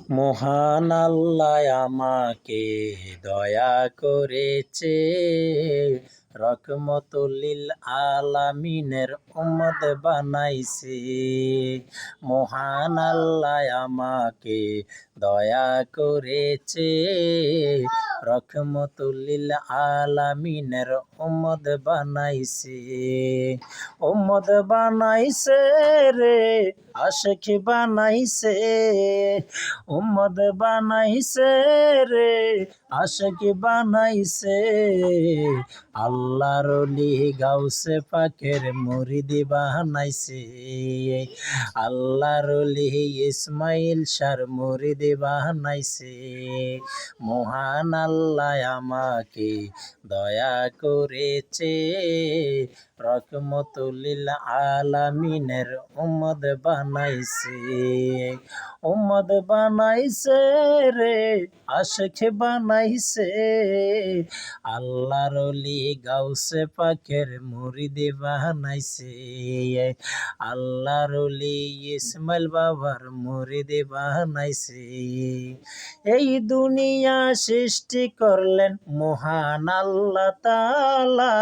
মহান আল্লাহ আমাকে দয়া করেছে, রহমতুল আলামিনের উম্মত বানাইছে। মহান আল্লাহ আমাকে দয়া করেছে, রহমতুল আলামিনের উম্মত বানাইছে। উম্মত বানাইছে রে, আশিক বানাইছে। উম্মত বানাইছে রে, আশিক বানাইছে। আল্লাহর ওলি গাউসে পাকের মুরিদ বানাইছে। আল্লাহর ওলি ইসমাইল শাহর মুরিদ বানাইছে। মহান আল্লাহ আমাকে দয়া করেছে, রহমতুল আলামিনের উম্মত বানাইছে। উম্মত বানাইছে রে, আশিক বানাইছে। আল্লাহর ওলি গাউসে পাকের মুরিদ বানাইছে। আল্লাহর ওলি ইসমাইল বাবার মুরিদ বানাইছে। এই দুনিয়া সৃষ্টি করলেন মহান আল্লাহ তাআলা,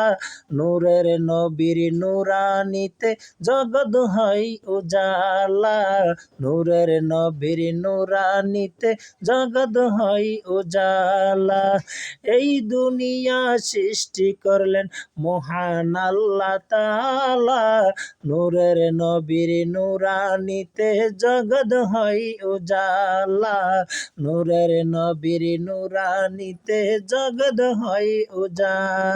নূরের নবীর নূরানিতে জগৎ হয় উজালা। নূরের নবীর নূরানিতে জগৎ হয় উজালা। এই দুনিয়া সৃষ্টি করলেন মহান আল্লাহ তাআলা, নূরের নবীর নূরানিতে জগৎ হয় উজালা। নূরের নবীর নূরানিতে জগৎ হয় উজালা।